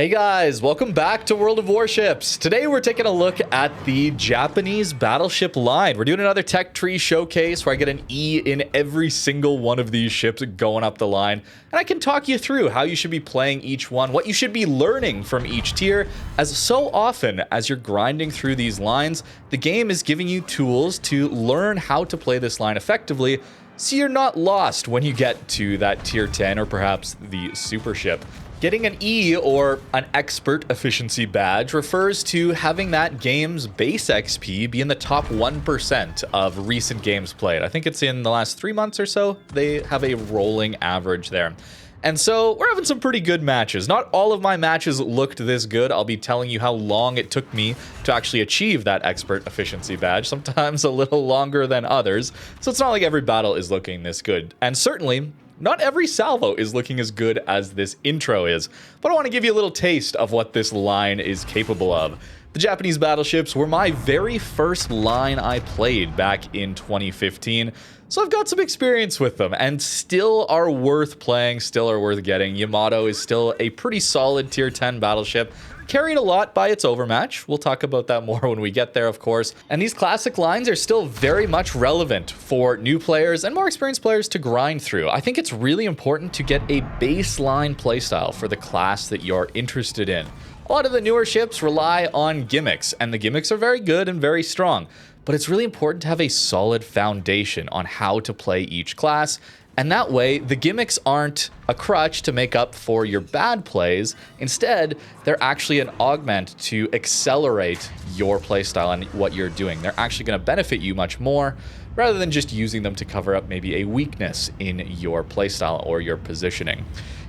Hey guys, welcome back to World of Warships. Today we're taking a look at the Japanese battleship line. We're doing another tech tree showcase where I get an E in every single one of these ships going up the line. And I can talk you through how you should be playing each one, what you should be learning from each tier, as so often as you're grinding through these lines, the game is giving you tools to learn how to play this line effectively so you're not lost when you get to that tier 10 or perhaps the super ship. Getting an E or an expert efficiency badge refers to having that game's base XP be in the top 1% of recent games played. I think it's in the last 3 months or so. They have a rolling average there. And so we're having some pretty good matches. Not all of my matches looked this good. I'll be telling you how long it took me to actually achieve that expert efficiency badge, sometimes a little longer than others. So it's not like every battle is looking this good. And certainly, not every salvo is looking as good as this intro is, but I want to give you a little taste of what this line is capable of. The Japanese battleships were my very first line I played back in 2015, so I've got some experience with them, and still are worth playing, still are worth getting. Yamato is still a pretty solid tier 10 battleship, carried a lot by its overmatch. We'll talk about that more when we get there, of course. And these classic lines are still very much relevant for new players and more experienced players to grind through. I think it's really important to get a baseline playstyle for the class that you're interested in. A lot of the newer ships rely on gimmicks, and the gimmicks are very good and very strong. But it's really important to have a solid foundation on how to play each class. And that way, the gimmicks aren't a crutch to make up for your bad plays. Instead, they're actually an augment to accelerate your playstyle and what you're doing. They're actually going to benefit you much more rather than just using them to cover up maybe a weakness in your playstyle or your positioning.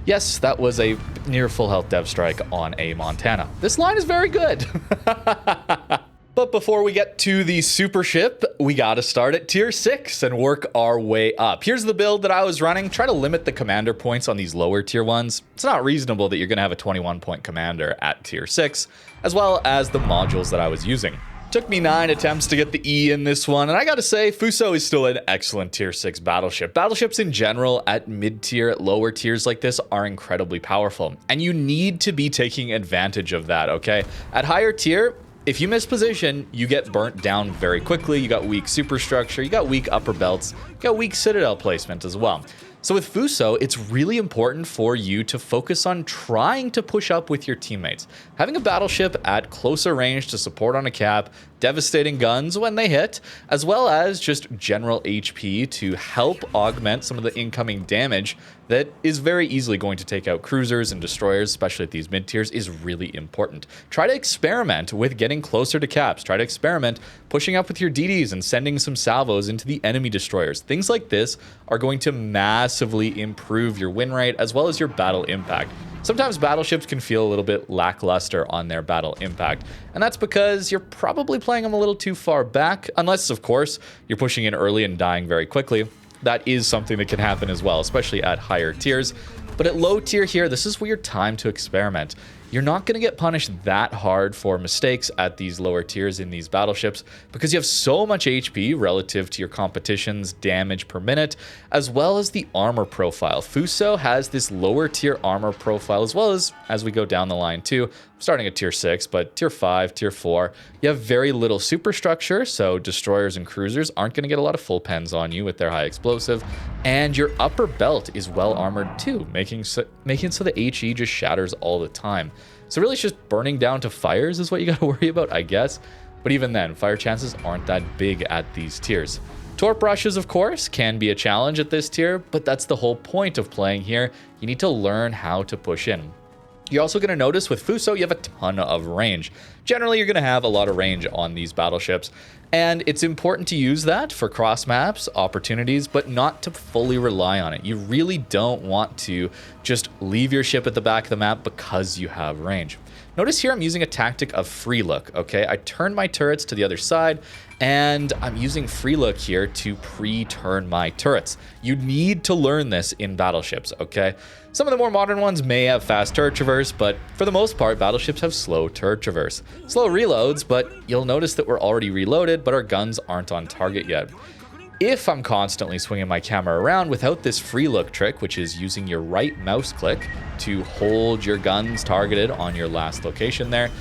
Yes, that was a near full health dev strike on a Montana. This line is very good. But before we get to the super ship, we gotta start at tier 6 and work our way up. Here's the build that I was running. Try to limit the commander points on these lower tier ones. It's not reasonable that you're gonna have a 21-point commander at tier 6, as well as the modules that I was using. Took me 9 attempts to get the E in this one, and I gotta say, Fuso is still an excellent tier 6 battleship. Battleships in general at mid-tier, lower tiers like this are incredibly powerful, and you need to be taking advantage of that, okay? At higher tier, if you miss position, you get burnt down very quickly. You got weak superstructure, you got weak upper belts, you got weak citadel placement as well. So with Fuso, it's really important for you to focus on trying to push up with your teammates. Having a battleship at closer range to support on a cap, devastating guns when they hit, as well as just general HP to help augment some of the incoming damage that is very easily going to take out cruisers and destroyers, especially at these mid-tiers, is really important. Try to experiment with getting closer to caps. Try to experiment pushing up with your DDs and sending some salvos into the enemy destroyers. Things like this are going to massively improve your win rate as well as your battle impact. Sometimes battleships can feel a little bit lackluster on their battle impact, and that's because you're probably playing them a little too far back, unless, of course, you're pushing in early and dying very quickly. That is something that can happen as well, especially at higher tiers. But at low tier here, this is your time to experiment. You're not going to get punished that hard for mistakes at these lower tiers in these battleships because you have so much HP relative to your competition's damage per minute, as well as the armor profile. Fuso has this lower tier armor profile as well as we go down the line too. Starting at tier 6, but tier 5, tier 4, you have very little superstructure, so destroyers and cruisers aren't going to get a lot of full pens on you with their high explosive, and your upper belt is well armored too, making so the HE just shatters all the time. So really it's just burning down to fires is what you got to worry about, I guess. But even then, fire chances aren't that big at these tiers. Torp rushes, of course, can be a challenge at this tier, but that's the whole point of playing here. You need to learn how to push in. You're also going to notice with Fuso, you have a ton of range. Generally, you're going to have a lot of range on these battleships, and it's important to use that for cross maps, opportunities, but not to fully rely on it. You really don't want to just leave your ship at the back of the map because you have range. Notice here I'm using a tactic of free look, okay? I turn my turrets to the other side, and I'm using free look here to pre-turn my turrets. You need to learn this in battleships, okay? Some of the more modern ones may have fast turret traverse, but for the most part, battleships have slow turret traverse. Slow reloads, but you'll notice that we're already reloaded, but our guns aren't on target yet. if I'm constantly swinging my camera around without this free look trick, which is using your right mouse click to hold your guns targeted on your last location there,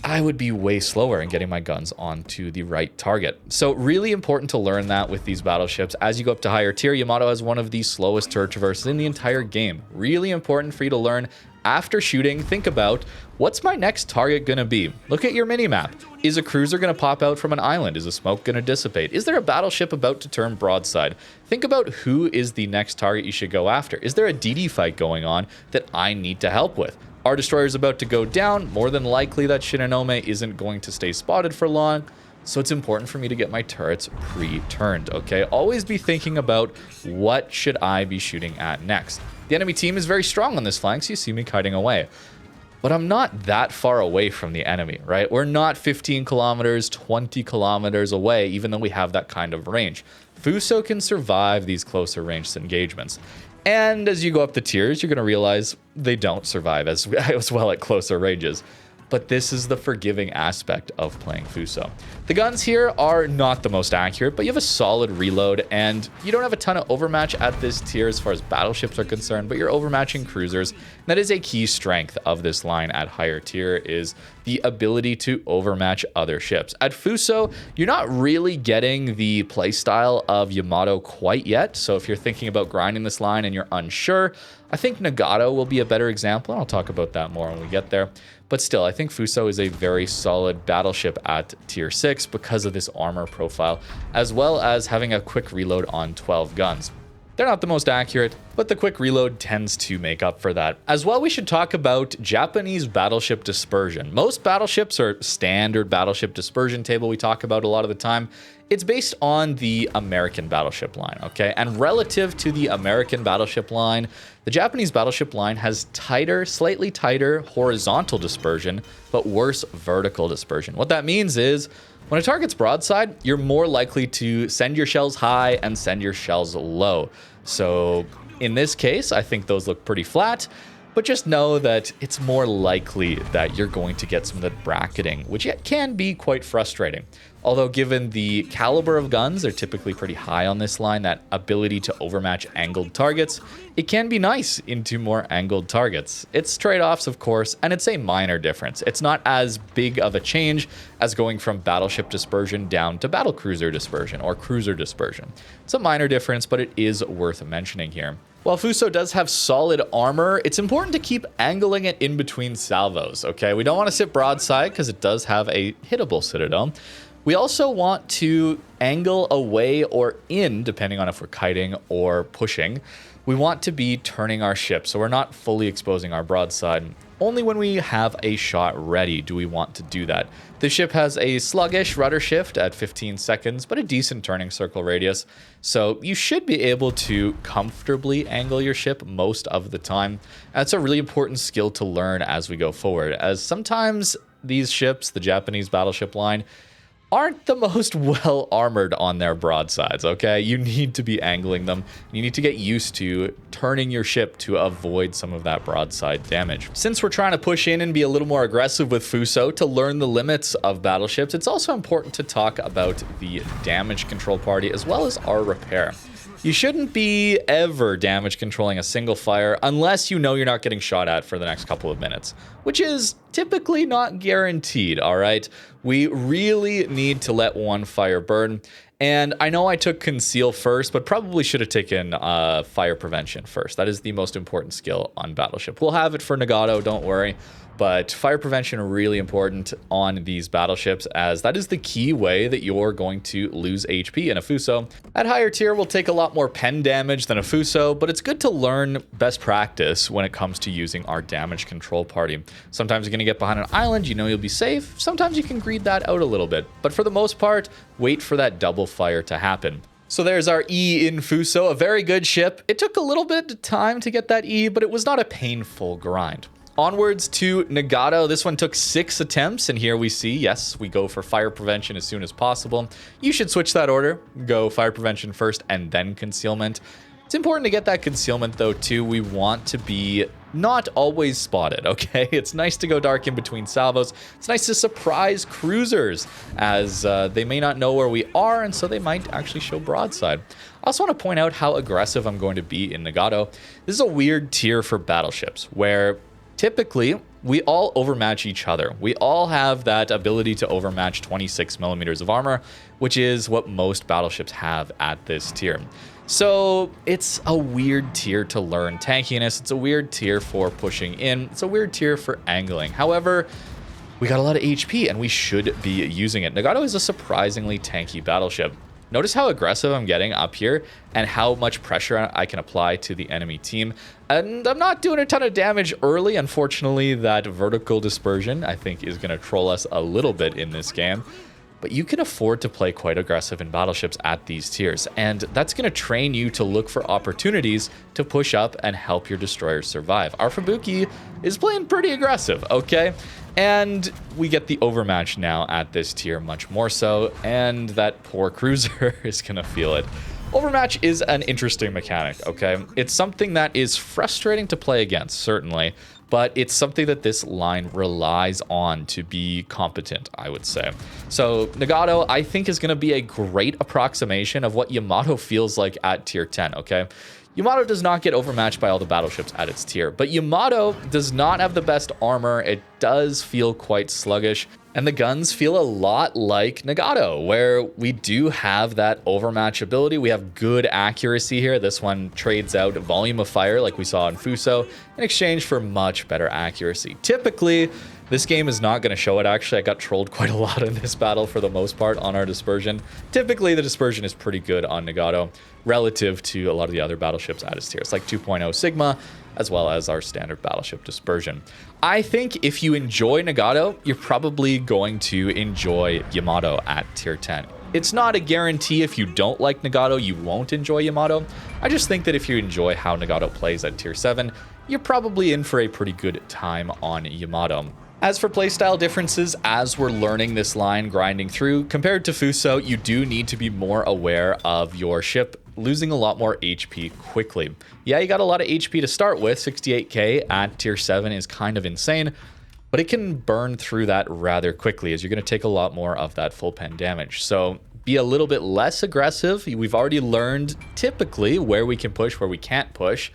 I would be way slower in getting my guns onto the right target. So really important to learn that with these battleships. As you go up to higher tier, Yamato has one of the slowest turret traverses in the entire game. Really important for you to learn after shooting. Think about, what's my next target gonna be? Look at your mini-map. Is a cruiser gonna pop out from an island? Is the smoke gonna dissipate? Is there a battleship about to turn broadside? Think about who is the next target you should go after. Is there a DD fight going on that I need to help with? Our destroyer is about to go down. More than likely that Shinonome isn't going to stay spotted for long. So it's important for me to get my turrets pre-turned, okay? Always be thinking about, what should I be shooting at next? The enemy team is very strong on this flank, so you see me kiting away. But I'm not that far away from the enemy, right? We're not 15 kilometers, 20 kilometers away, even though we have that kind of range. Fuso can survive these closer range engagements. And as you go up the tiers, you're going to realize they don't survive as well at closer ranges. But this is the forgiving aspect of playing Fuso. The guns here are not the most accurate, but you have a solid reload, and you don't have a ton of overmatch at this tier as far as battleships are concerned, but you're overmatching cruisers. That is a key strength of this line at higher tier, is the ability to overmatch other ships. At Fuso, you're not really getting the playstyle of Yamato quite yet, so if you're thinking about grinding this line and you're unsure, I think Nagato will be a better example, and I'll talk about that more when we get there. But still, I think Fuso is a very solid battleship at tier 6 because of this armor profile, as well as having a quick reload on 12 guns. They're not the most accurate, but the quick reload tends to make up for that. As well, we should talk about Japanese battleship dispersion. Most battleships are standard battleship dispersion table we talk about a lot of the time. It's based on the American battleship line, okay? And relative to the American battleship line, the Japanese battleship line has tighter, slightly tighter horizontal dispersion, but worse vertical dispersion. What that means is, when a target's broadside, you're more likely to send your shells high and send your shells low. So in this case, I think those look pretty flat, but just know that it's more likely that you're going to get some of that bracketing, which can be quite frustrating. Although given the caliber of guns, they're typically pretty high on this line, that ability to overmatch angled targets, it can be nice into more angled targets. It's trade-offs, of course, and it's a minor difference. It's not as big of a change as going from battleship dispersion down to battlecruiser dispersion or cruiser dispersion. It's a minor difference, but it is worth mentioning here. While Fuso does have solid armor, it's important to keep angling it in between salvos, okay? We don't want to sit broadside because it does have a hittable citadel. We also want to angle away or in, depending on if we're kiting or pushing. We want to be turning our ship, so we're not fully exposing our broadside. Only when we have a shot ready do we want to do that. The ship has a sluggish rudder shift at 15 seconds, but a decent turning circle radius. So you should be able to comfortably angle your ship most of the time. That's a really important skill to learn as we go forward, as sometimes these ships, the Japanese battleship line, aren't the most well armored on their broadsides, okay? You need to be angling them. You need to get used to turning your ship to avoid some of that broadside damage. Since we're trying to push in and be a little more aggressive with Fuso to learn the limits of battleships, it's also important to talk about the damage control party as well as our repair. You shouldn't be ever damage controlling a single fire unless you know you're not getting shot at for the next couple of minutes, which is typically not guaranteed, all right? We really need to let one fire burn. And I know I took conceal first, but probably should have taken fire prevention first. That is the most important skill on Battleship. We'll have it for Nagato, don't worry. But fire prevention really important on these battleships, as that is the key way that you're going to lose HP in a Fuso. At higher tier, we'll take a lot more pen damage than a Fuso, but it's good to learn best practice when it comes to using our damage control party. Sometimes you're going to get behind an island, you know you'll be safe. Sometimes you can greed that out a little bit, but for the most part, wait for that double fire to happen. So there's our E in Fuso, a very good ship. It took a little bit of time to get that E, but it was not a painful grind. Onwards to Nagato. This one took 6 attempts, and here we see, yes, we go for fire prevention as soon as possible. You should switch that order. Go fire prevention first and then concealment. It's important to get that concealment though too. We want to be not always spotted, okay? It's nice to go dark in between salvos. It's nice to surprise cruisers as they may not know where we are, and so they might actually show broadside. I also want to point out how aggressive I'm going to be in Nagato. This is a weird tier for battleships where typically we all overmatch each other. We all have that ability to overmatch 26 millimeters of armor, which is what most battleships have at this tier. So it's a weird tier to learn tankiness. It's a weird tier for pushing in. It's a weird tier for angling. However, we got a lot of HP and we should be using it. Nagato is a surprisingly tanky battleship. Notice how aggressive I'm getting up here and how much pressure I can apply to the enemy team. And I'm not doing a ton of damage early. Unfortunately, that vertical dispersion, I think, is going to troll us a little bit in this game. But you can afford to play quite aggressive in battleships at these tiers, and that's going to train you to look for opportunities to push up and help your destroyers survive. Our Fubuki is playing pretty aggressive, okay? And we get the overmatch now at this tier much more so, and that poor cruiser is going to feel it. Overmatch is an interesting mechanic, okay? It's something that is frustrating to play against, certainly, but it's something that this line relies on to be competent, I would say. So Nagato, I think, is going to be a great approximation of what Yamato feels like at tier 10, okay? Yamato does not get overmatched by all the battleships at its tier, but Yamato does not have the best armor. It does feel quite sluggish, and the guns feel a lot like Nagato, where we do have that overmatch ability. We have good accuracy here. This one trades out volume of fire like we saw in Fuso in exchange for much better accuracy. Typically, this game is not going to show it. Actually, I got trolled quite a lot in this battle for the most part on our dispersion. Typically, the dispersion is pretty good on Nagato relative to a lot of the other battleships at its tier. It's like 2.0 Sigma, as well as our standard battleship dispersion. I think if you enjoy Nagato, you're probably going to enjoy Yamato at tier 10. It's not a guarantee if you don't like Nagato, you won't enjoy Yamato. I just think that if you enjoy how Nagato plays at tier 7, you're probably in for a pretty good time on Yamato. As for playstyle differences, as we're learning this line, grinding through, compared to Fuso, you do need to be more aware of your ship losing a lot more HP quickly. Yeah, you got a lot of HP to start with. 68k at tier 7 is kind of insane, but it can burn through that rather quickly as you're going to take a lot more of that full pen damage. So be a little bit less aggressive. We've already learned typically where we can push, where we can't push,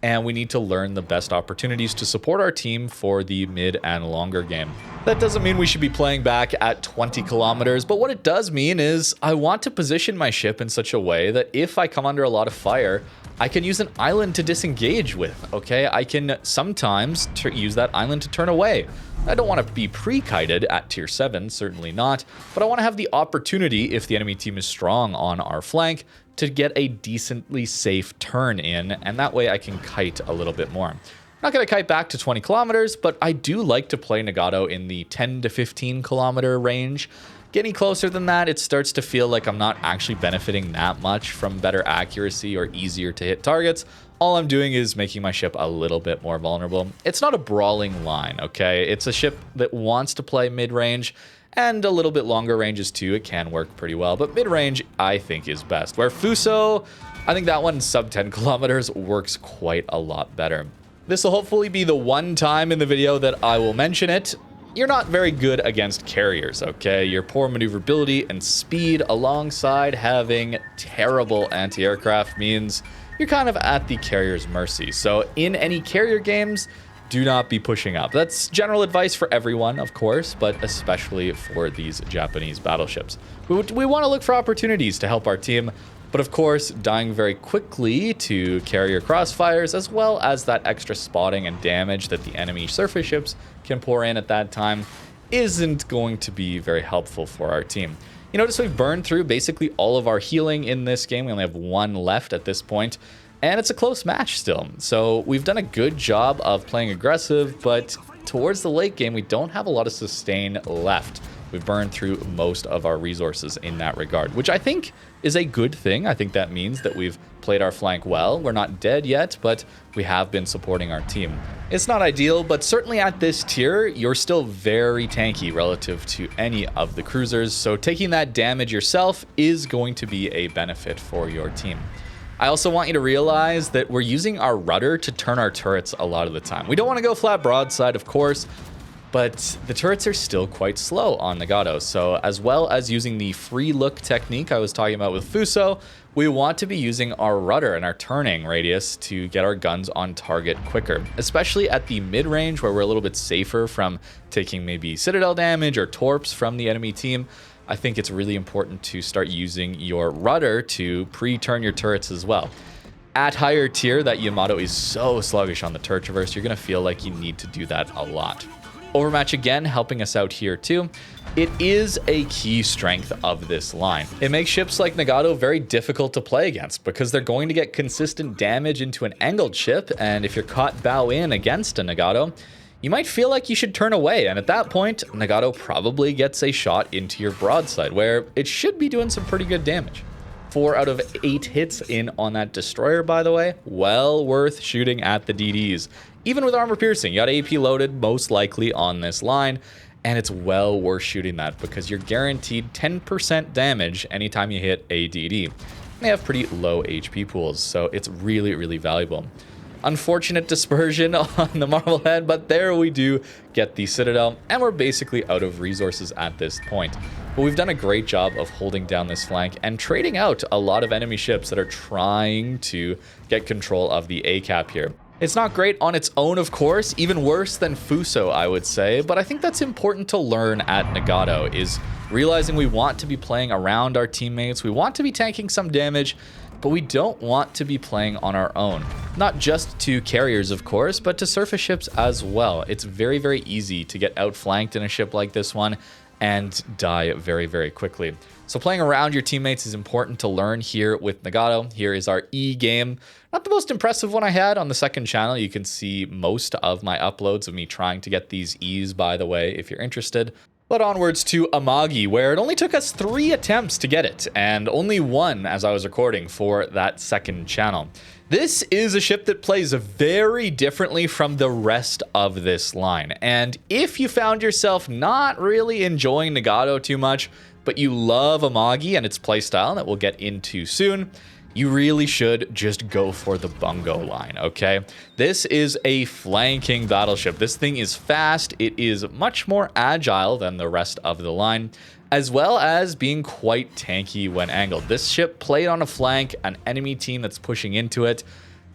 and we need to learn the best opportunities to support our team for the mid and longer game. That doesn't mean we should be playing back at 20 kilometers, but what it does mean is I want to position my ship in such a way that if I come under a lot of fire, I can use an island to disengage with, okay? I can sometimes use that island to turn away. I don't want to be pre-kited at tier 7, certainly not, but I want to have the opportunity, if the enemy team is strong on our flank, to get a decently safe turn in, and that way I can kite a little bit more. I'm not going to kite back to 20 kilometers, but I do like to play Nagato in the 10 to 15 kilometer range. Getting closer than that, it starts to feel like I'm not actually benefiting that much from better accuracy or easier to hit targets. All I'm doing is making my ship a little bit more vulnerable. It's not a brawling line, okay? It's a ship that wants to play mid-range, and a little bit longer ranges too. It can work pretty well, but mid-range I think is best. Where Fuso, I think that one sub 10 kilometers works quite a lot better. This will hopefully be the one time in the video that I will mention it. You're not very good against carriers, okay? Your poor maneuverability and speed alongside having terrible anti-aircraft means you're kind of at the carrier's mercy. So in any carrier games, do not be pushing up. That's general advice for everyone, of course, but especially for these Japanese battleships. We want to look for opportunities to help our team, but of course, dying very quickly to carrier crossfires, as well as that extra spotting and damage that the enemy surface ships can pour in at that time, isn't going to be very helpful for our team. You notice we've burned through basically all of our healing in this game. We only have one left at this point. And it's a close match still. So we've done a good job of playing aggressive, but towards the late game, we don't have a lot of sustain left. We've burned through most of our resources in that regard, which I think is a good thing. I think that means that we've played our flank well. We're not dead yet, but we have been supporting our team. It's not ideal, but certainly at this tier, you're still very tanky relative to any of the cruisers. So taking that damage yourself is going to be a benefit for your team. I also want you to realize that we're using our rudder to turn our turrets a lot of the time. We don't want to go flat broadside, of course, but the turrets are still quite slow on Nagato. So as well as using the free look technique I was talking about with Fuso, we want to be using our rudder and our turning radius to get our guns on target quicker, especially at the mid-range where we're a little bit safer from taking maybe citadel damage or torps from the enemy team. I think it's really important to start using your rudder to pre-turn your turrets as well. At higher tier, that Yamato is so sluggish on the turret traverse, you're going to feel like you need to do that a lot. Overmatch again, helping us out here too. It is a key strength of this line. It makes ships like Nagato very difficult to play against because they're going to get consistent damage into an angled ship, and if you're caught bow in against a Nagato, you might feel like you should turn away, and at that point, Nagato probably gets a shot into your broadside, where it should be doing some pretty good damage. 4 out of 8 hits in on that destroyer, by the way. Well worth shooting at the DDs. Even with armor piercing, you got AP loaded most likely on this line, and it's well worth shooting that because you're guaranteed 10% damage anytime you hit a DD. They have pretty low HP pools, so it's really, really valuable. Unfortunate dispersion on the Marblehead, but there we do get the Citadel, and we're basically out of resources at this point. But we've done a great job of holding down this flank and trading out a lot of enemy ships that are trying to get control of the A cap here. It's not great on its own, of course, even worse than Fuso, I would say, but I think that's important to learn at Nagato, is realizing we want to be playing around our teammates, we want to be tanking some damage, but we don't want to be playing on our own. Not just to carriers, of course, but to surface ships as well. It's very, very easy to get outflanked in a ship like this one and die very, very quickly. So playing around your teammates is important to learn here with Nagato. Here is our E game. Not the most impressive one I had on the second channel. You can see most of my uploads of me trying to get these E's, by the way, if you're interested. But onwards to Amagi, where it only took us 3 attempts to get it, and only 1 as I was recording for that second channel. This is a ship that plays very differently from the rest of this line, and if you found yourself not really enjoying Nagato too much, but you love Amagi and its playstyle that we'll get into soon, you really should just go for the Bungo line, okay? This is a flanking battleship. This thing is fast. It is much more agile than the rest of the line, as well as being quite tanky when angled. This ship played on a flank, an enemy team that's pushing into it.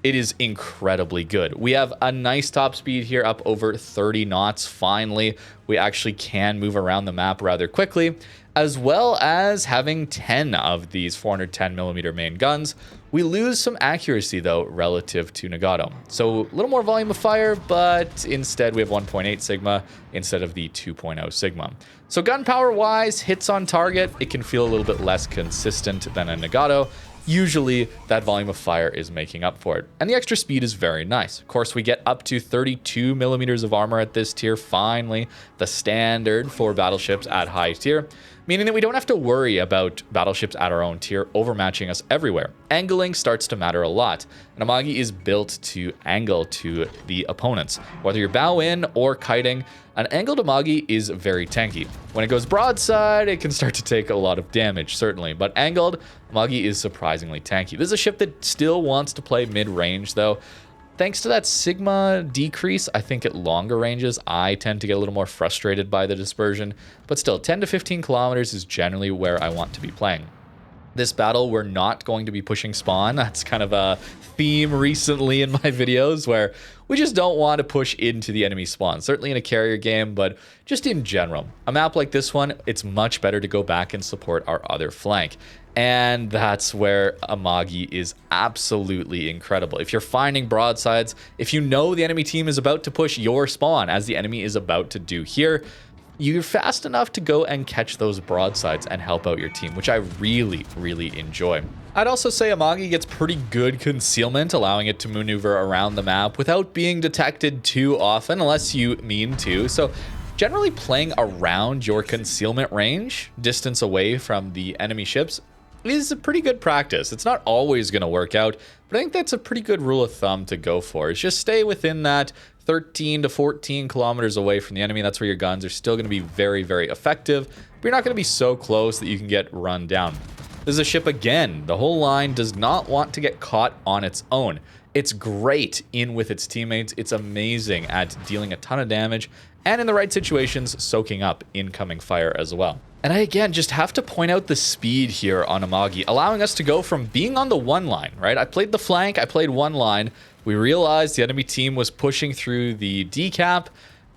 It is incredibly good. We have a nice top speed here, up over 30 knots. Finally, we actually can move around the map rather quickly, as well as having 10 of these 410mm main guns. We lose some accuracy, though, relative to Nagato. So a little more volume of fire, but instead we have 1.8 Sigma instead of the 2.0 Sigma. So gunpowder-wise, hits on target, it can feel a little bit less consistent than a Nagato. Usually that volume of fire is making up for it. And the extra speed is very nice. Of course, we get up to 32mm of armor at this tier, finally, the standard for battleships at high tier, meaning that we don't have to worry about battleships at our own tier overmatching us everywhere. Angling starts to matter a lot, and Amagi is built to angle to the opponents. Whether you're bow in or kiting, an angled Amagi is very tanky. When it goes broadside, it can start to take a lot of damage, certainly, but angled, Amagi is surprisingly tanky. This is a ship that still wants to play mid-range, though. Thanks to that Sigma decrease, I think at longer ranges, I tend to get a little more frustrated by the dispersion, but still, 10 to 15 kilometers is generally where I want to be playing. This battle, we're not going to be pushing spawn. That's kind of a theme recently in my videos where we just don't want to push into the enemy spawn, certainly in a carrier game, but just in general. A map like this one, it's much better to go back and support our other flank. And that's where Amagi is absolutely incredible. If you're finding broadsides, if you know the enemy team is about to push your spawn, as the enemy is about to do here, you're fast enough to go and catch those broadsides and help out your team, which I really, really enjoy. I'd also say Amagi gets pretty good concealment, allowing it to maneuver around the map without being detected too often, unless you mean to. So generally playing around your concealment range, distance away from the enemy ships, is a pretty good practice. It's not always going to work out, but I think that's a pretty good rule of thumb to go for. Is just stay within that 13 to 14 kilometers away from the enemy. That's where your guns are still going to be very, very effective, but you're not going to be so close that you can get run down. This is a ship again. The whole line does not want to get caught on its own. It's great in with its teammates. It's amazing at dealing a ton of damage and in the right situations, soaking up incoming fire as well. And I, again, just have to point out the speed here on Amagi, allowing us to go from being on the one line, right? I played the flank, I played one line. We realized the enemy team was pushing through the decap,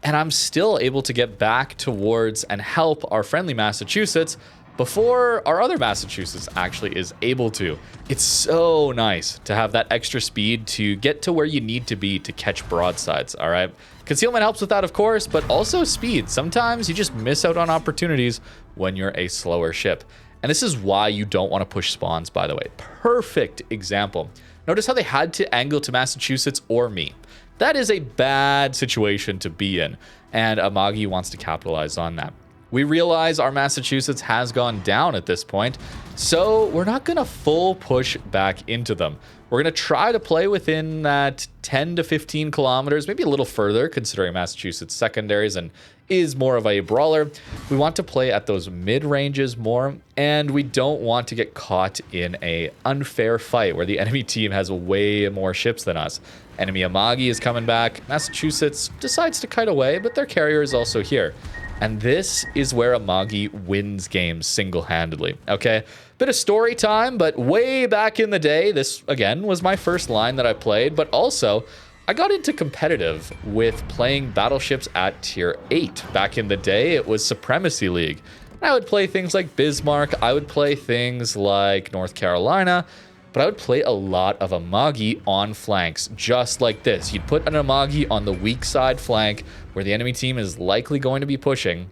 and I'm still able to get back towards and help our friendly Massachusetts before our other Massachusetts actually is able to. It's so nice to have that extra speed to get to where you need to be to catch broadsides, all right? Concealment helps with that, of course, but also speed. Sometimes you just miss out on opportunities when you're a slower ship. And this is why you don't want to push spawns, by the way. Perfect example. Notice how they had to angle to Massachusetts or me. That is a bad situation to be in, and Amagi wants to capitalize on that. We realize our Massachusetts has gone down at this point, so we're not going to full push back into them. We're going to try to play within that 10 to 15 kilometers, maybe a little further, considering Massachusetts secondaries and is more of a brawler. We want to play at those mid-ranges more, and we don't want to get caught in a unfair fight where the enemy team has way more ships than us. Enemy Amagi is coming back. Massachusetts decides to kite away, but their carrier is also here. And this is where Amagi wins games single-handedly, okay? Bit of story time, but way back in the day, this, again, was my first line that I played, but also, I got into competitive with playing Battleships at Tier 8. Back in the day, it was Supremacy League. I would play things like Bismarck, I would play things like North Carolina, but I would play a lot of Amagi on flanks, just like this. You'd put an Amagi on the weak side flank, where the enemy team is likely going to be pushing,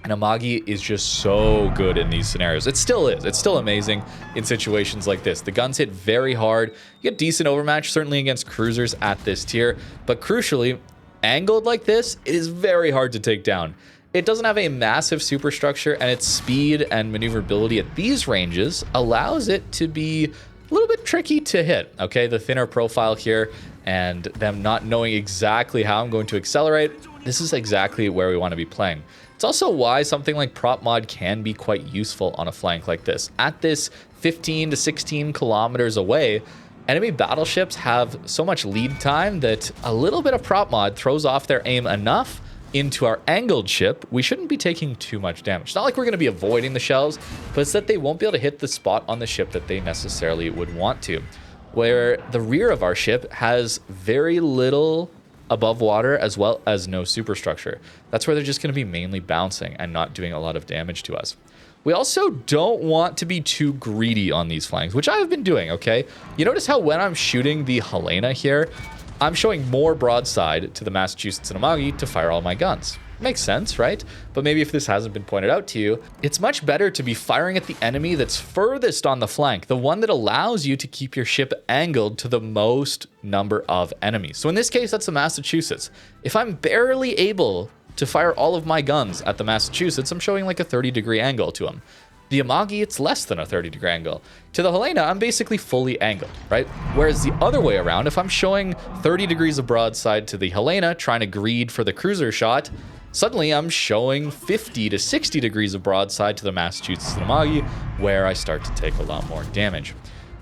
and Amagi is just so good in these scenarios. It still is. It's still amazing in situations like this. The guns hit very hard. You get decent overmatch, certainly against cruisers at this tier, but crucially, angled like this, it is very hard to take down. It doesn't have a massive superstructure, and its speed and maneuverability at these ranges allows it to be a little bit tricky to hit, okay? The thinner profile here and them not knowing exactly how I'm going to accelerate, this is exactly where we want to be playing. It's also why something like prop mod can be quite useful on a flank like this. At this 15 to 16 kilometers away, enemy battleships have so much lead time that a little bit of prop mod throws off their aim enough into our angled ship, we shouldn't be taking too much damage. It's not like we're going to be avoiding the shells, but it's that they won't be able to hit the spot on the ship that they necessarily would want to. Where the rear of our ship has very little above water as well as no superstructure. That's where they're just going to be mainly bouncing and not doing a lot of damage to us. We also don't want to be too greedy on these flanks, which I have been doing, okay? You notice how when I'm shooting the Helena here, I'm showing more broadside to the Massachusetts and Amagi to fire all my guns. Makes sense, right? But maybe if this hasn't been pointed out to you, it's much better to be firing at the enemy that's furthest on the flank, the one that allows you to keep your ship angled to the most number of enemies. So in this case, that's the Massachusetts. If I'm barely able to fire all of my guns at the Massachusetts, I'm showing like a 30-degree angle to them. The Amagi, it's less than a 30-degree angle. To the Helena, I'm basically fully angled, right? Whereas the other way around, if I'm showing 30 degrees of broadside to the Helena, trying to greed for the cruiser shot, suddenly I'm showing 50 to 60 degrees of broadside to the Massachusetts and Amagi, where I start to take a lot more damage.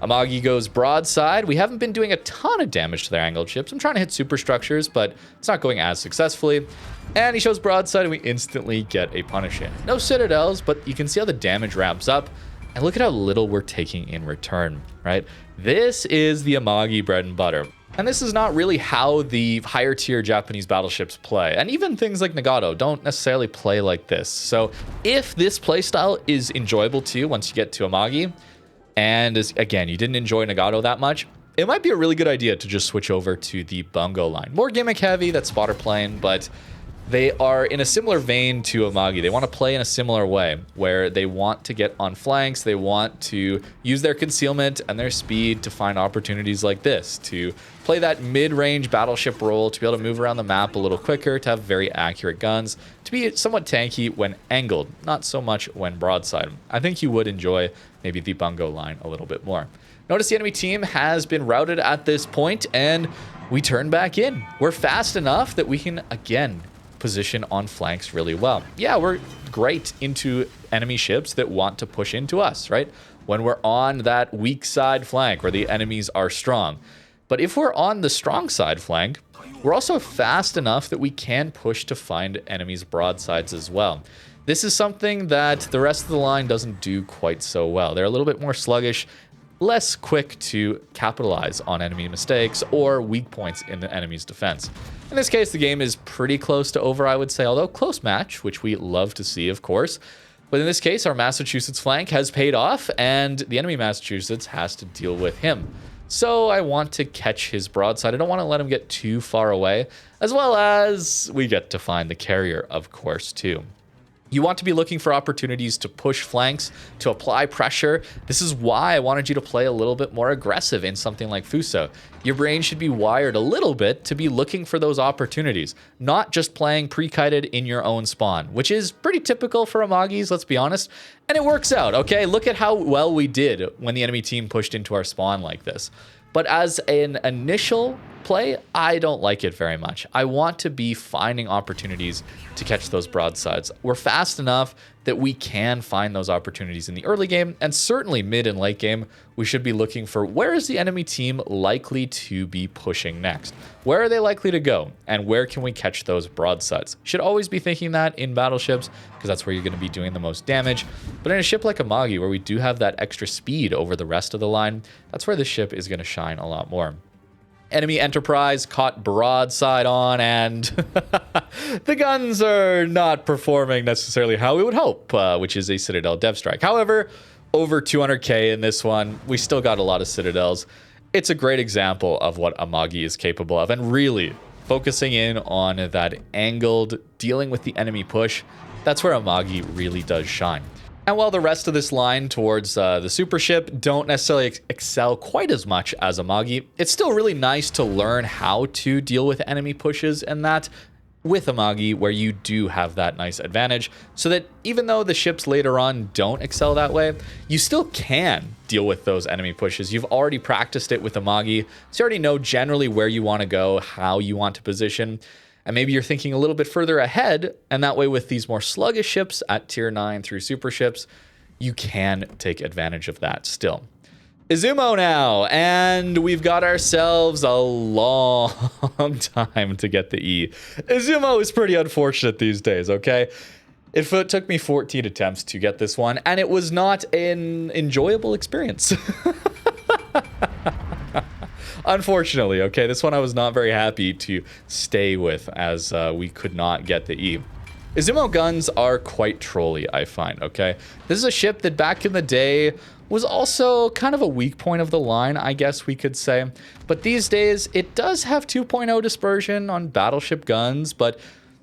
Amagi goes broadside. We haven't been doing a ton of damage to their angled ships. I'm trying to hit superstructures, but it's not going as successfully. And he shows broadside, and we instantly get a punish in. No citadels, but you can see how the damage ramps up. And look at how little we're taking in return, right? This is the Amagi bread and butter. And this is not really how the higher tier Japanese battleships play. And even things like Nagato don't necessarily play like this. So if this playstyle is enjoyable to you once you get to Amagi, and again, you didn't enjoy Nagato that much, it might be a really good idea to just switch over to the Bungo line. More gimmick heavy, that's spotter playing, but they are in a similar vein to Amagi. They want to play in a similar way, where they want to get on flanks, they want to use their concealment and their speed to find opportunities like this, to play that mid-range battleship role, to be able to move around the map a little quicker, to have very accurate guns, to be somewhat tanky when angled, not so much when broadside. I think you would enjoy maybe the Bungo line a little bit more. Notice the enemy team has been routed at this point, and we turn back in. We're fast enough that we can, again, position on flanks really well. Yeah, we're great into enemy ships that want to push into us, right? when we're on that weak side flank where the enemies are strong. But if we're on the strong side flank, we're also fast enough that we can push to find enemies' broadsides as well. This is something that the rest of the line doesn't do quite so well. They're a little bit more sluggish, less quick to capitalize on enemy mistakes or weak points in the enemy's defense. In this case, the game is pretty close to over, I would say, although close match, which we love to see, of course. But in this case, our Massachusetts flank has paid off, and the enemy Massachusetts has to deal with him. So I want to catch his broadside. I don't want to let him get too far away, as well as we get to find the carrier, of course, too. You want to be looking for opportunities to push flanks, to apply pressure. This is why I wanted you to play a little bit more aggressive in something like Fuso. Your brain should be wired a little bit to be looking for those opportunities, not just playing pre-kited in your own spawn, which is pretty typical for Amagis, let's be honest. And it works out, okay? Look at how well we did when the enemy team pushed into our spawn like this. But as an initial play, I don't like it very much. I want to be finding opportunities to catch those broadsides. We're fast enough that we can find those opportunities in the early game, and certainly mid and late game, we should be looking for where is the enemy team likely to be pushing next? Where are they likely to go? And where can we catch those broadsides? Should always be thinking that in battleships, because that's where you're going to be doing the most damage. But in a ship like Amagi, where we do have that extra speed over the rest of the line, that's where the ship is going to shine a lot more. Enemy Enterprise caught broadside on, and the guns are not performing necessarily how we would hope, which is a Citadel dev strike. However, over 200k in this one, we still got a lot of Citadels. It's a great example of what Amagi is capable of, and really focusing in on that angled, dealing with the enemy push, that's where Amagi really does shine. And while the rest of this line towards the super ship don't necessarily excel quite as much as Amagi, it's still really nice to learn how to deal with enemy pushes and that with Amagi, where you do have that nice advantage, so that even though the ships later on don't excel that way, you still can deal with those enemy pushes. You've already practiced it with Amagi, so you already know generally where you want to go, how you want to position. And maybe you're thinking a little bit further ahead, and that way with these more sluggish ships at tier 9 through super ships, you can take advantage of that still. Izumo now, and we've got ourselves a long time to get the E. Izumo is pretty unfortunate these days, okay? It took me 14 attempts to get this one, and it was not an enjoyable experience. Unfortunately, okay, this one I was not very happy to stay with, as we could not get the E. Izumo guns are quite trolly, I find, okay? This is a ship that back in the day was also kind of a weak point of the line, I guess we could say. But these days, it does have 2.0 dispersion on battleship guns, but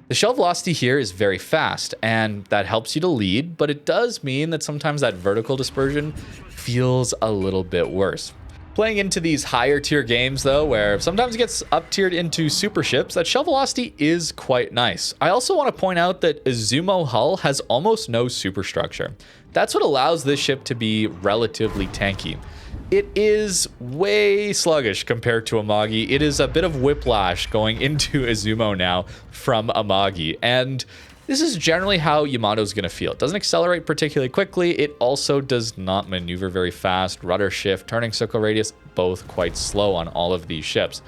the shell velocity here is very fast, and that helps you to lead, but it does mean that sometimes that vertical dispersion feels a little bit worse. Playing into these higher tier games though, where sometimes it gets up tiered into super ships, that shell velocity is quite nice. I also want to point out that Izumo hull has almost no superstructure. That's what allows this ship to be relatively tanky. It is way sluggish compared to Amagi. It is a bit of whiplash going into Izumo now from Amagi, and this is generally how Yamato's going to feel. It doesn't accelerate particularly quickly. It also does not maneuver very fast. Rudder shift, turning circle radius, both quite slow on all of these ships.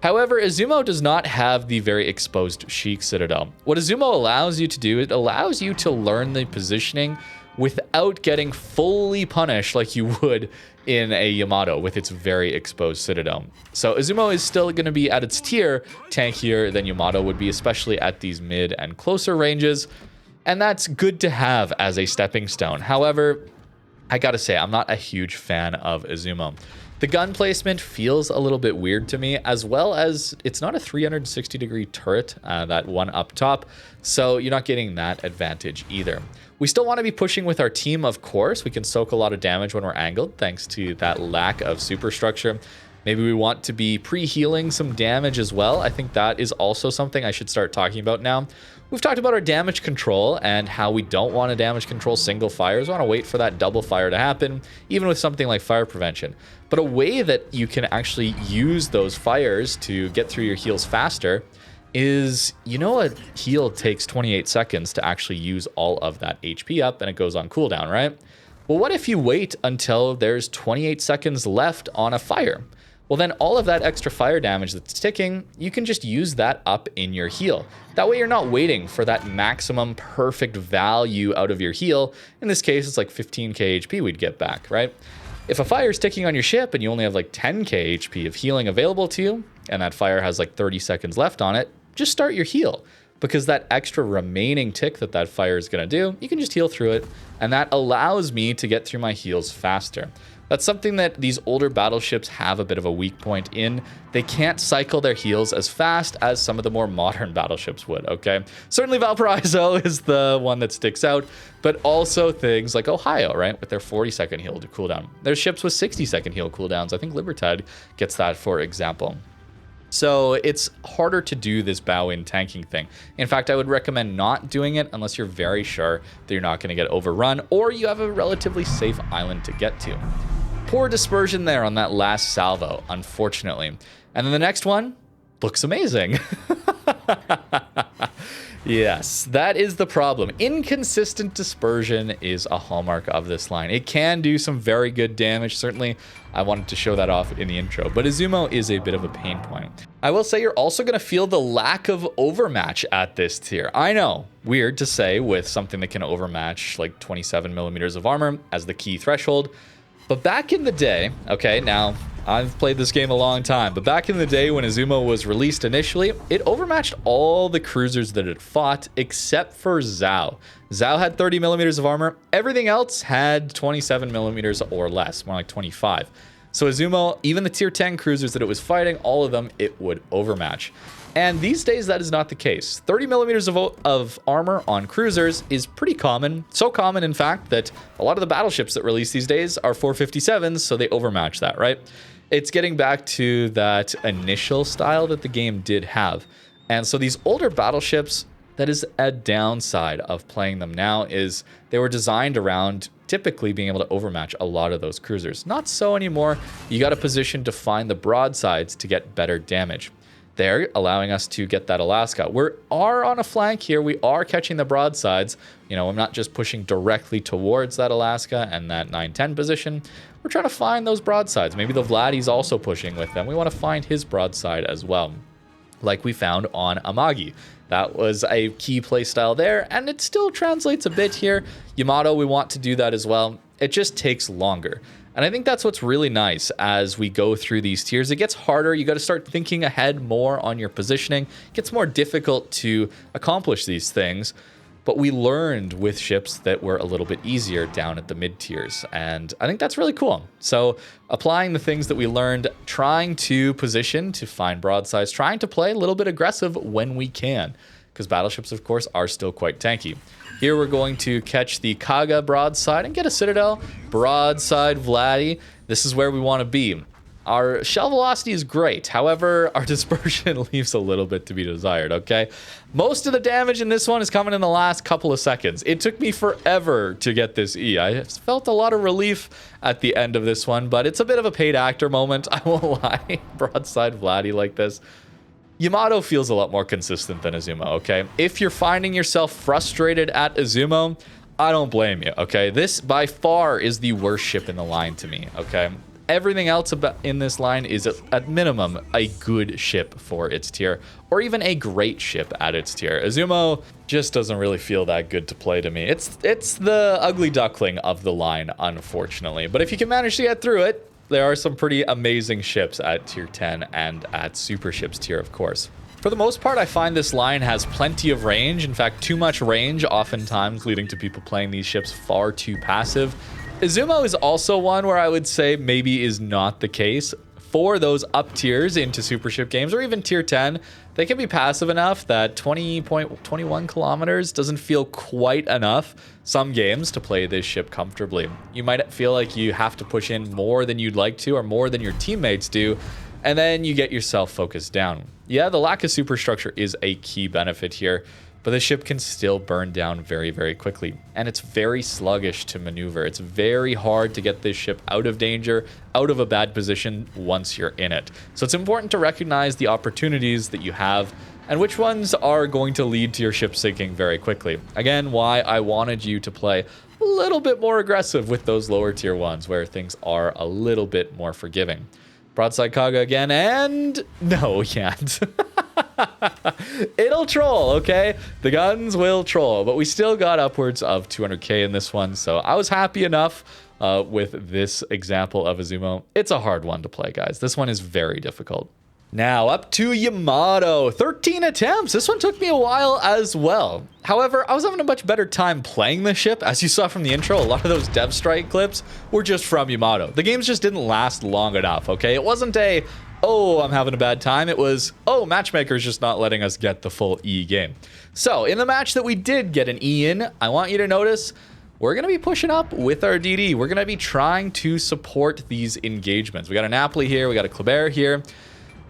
However, Izumo does not have the very exposed Sheik Citadel. What Izumo allows you to do, it allows you to learn the positioning without getting fully punished like you would in a Yamato with its very exposed Citadel. So Izumo is still going to be at its tier tankier than Yamato would be, especially at these mid and closer ranges. And that's good to have as a stepping stone. However, I gotta say, I'm not a huge fan of Izumo. The gun placement feels a little bit weird to me, as well as it's not a 360-degree turret, that one up top, so you're not getting that advantage either. We still want to be pushing with our team, of course. We can soak a lot of damage when we're angled, thanks to that lack of superstructure. Maybe we want to be pre-healing some damage as well. I think that is also something I should start talking about now. We've talked about our damage control and how we don't want to damage control single fires. We want to wait for that double fire to happen, even with something like fire prevention. But a way that you can actually use those fires to get through your heals faster is, you know, a heal takes 28 seconds to actually use all of that HP up, and it goes on cooldown, right? Well, what if you wait until there's 28 seconds left on a fire? Well, then all of that extra fire damage that's ticking, you can just use that up in your heal. That way you're not waiting for that maximum perfect value out of your heal. In this case, it's like 15k HP we'd get back, right? If a fire is ticking on your ship and you only have like 10k HP of healing available to you, and that fire has like 30 seconds left on it, just start your heal. Because that extra remaining tick that fire is going to do, you can just heal through it, and that allows me to get through my heals faster. That's something that these older battleships have a bit of a weak point in. They can't cycle their heals as fast as some of the more modern battleships would, okay? Certainly Valparaiso is the one that sticks out, but also things like Ohio, right? With their 40-second heal to cooldown. There's ships with 60-second heal cooldowns. I think Libertad gets that, for example. So it's harder to do this bow-in tanking thing. In fact, I would recommend not doing it unless you're very sure that you're not going to get overrun or you have a relatively safe island to get to. Poor dispersion there on that last salvo, unfortunately. And then the next one looks amazing. Yes, that is the problem. Inconsistent dispersion is a hallmark of this line. It can do some very good damage. Certainly, I wanted to show that off in the intro, but Izumo is a bit of a pain point. I will say you're also going to feel the lack of overmatch at this tier. I know, weird to say with something that can overmatch like 27 millimeters of armor as the key threshold, but back in the day, okay, now I've played this game a long time, but back in the day when Izumo was released initially, it overmatched all the cruisers that it fought except for Zao. Zao had 30 millimeters of armor. Everything else had 27 millimeters or less, more like 25. So Izumo, even the tier 10 cruisers that it was fighting, all of them, it would overmatch. And these days, that is not the case. 30 millimeters of armor on cruisers is pretty common. So common, in fact, that a lot of the battleships that release these days are 457s, so they overmatch that, right? It's getting back to that initial style that the game did have. And so these older battleships, that is a downside of playing them now, is they were designed around typically being able to overmatch a lot of those cruisers. Not so anymore. You got to position to find the broadsides to get better damage. They're allowing us to get that Alaska. We are on a flank here. We are catching the broadsides. You know, I'm not just pushing directly towards that Alaska and that 9-10 position. We're trying to find those broadsides. Maybe the Vladdy's also pushing with them. We want to find his broadside as well, like we found on Amagi. That was a key play style there, and it still translates a bit here. Yamato, we want to do that as well. It just takes longer. And I think that's what's really nice as we go through these tiers. It gets harder. You got to start thinking ahead more on your positioning. It gets more difficult to accomplish these things. But we learned with ships that were a little bit easier down at the mid tiers. And I think that's really cool. So applying the things that we learned, trying to position to find broadsides, trying to play a little bit aggressive when we can. Because battleships, of course, are still quite tanky. Here we're going to catch the Kaga broadside and get a Citadel. Broadside Vladdy. This is where we want to be. Our shell velocity is great. However, our dispersion leaves a little bit to be desired, okay? Most of the damage in this one is coming in the last couple of seconds. It took me forever to get this E. I felt a lot of relief at the end of this one, but it's a bit of a paid actor moment. I won't lie. Broadside Vladdy like this. Yamato feels a lot more consistent than Izumo, okay? If you're finding yourself frustrated at Izumo, I don't blame you, okay? This, by far, is the worst ship in the line to me, okay? Everything else about in this line is, at minimum, a good ship for its tier, or even a great ship at its tier. Izumo just doesn't really feel that good to play to me. It's the ugly duckling of the line, unfortunately. But if you can manage to get through it, there are some pretty amazing ships at tier 10 and at super ships tier, of course. For the most part, I find this line has plenty of range. In fact, too much range, oftentimes leading to people playing these ships far too passive. Izumo is also one where I would say maybe is not the case. For those up tiers into super ship games, or even tier 10, they can be passive enough that 20.21 kilometers doesn't feel quite enough some games to play this ship comfortably. You might feel like you have to push in more than you'd like to, or more than your teammates do, and then you get yourself focused down. Yeah, the lack of superstructure is a key benefit here, but the ship can still burn down very, very quickly. And it's very sluggish to maneuver. It's very hard to get this ship out of danger, out of a bad position once you're in it. So it's important to recognize the opportunities that you have and which ones are going to lead to your ship sinking very quickly. Again, why I wanted you to play a a little bit more aggressive with those lower tier ones where things are a little bit more forgiving. Broadside Kaga again, and no, we can't. It'll troll, okay? The guns will troll, but we still got upwards of 200k in this one, so I was happy enough with this example of Izumo. It's a hard one to play, guys. This one is very difficult. Now, up to Yamato. 13 attempts. This one took me a while as well. However, I was having a much better time playing the ship. As you saw from the intro, a lot of those Dev Strike clips were just from Yamato. The games just didn't last long enough, okay? It wasn't a, oh, I'm having a bad time. It was, oh, Matchmaker's just not letting us get the full E game. So, in the match that we did get an E in, I want you to notice we're going to be pushing up with our DD. We're going to be trying to support these engagements. We got a Napoli here. We got a Kleber here.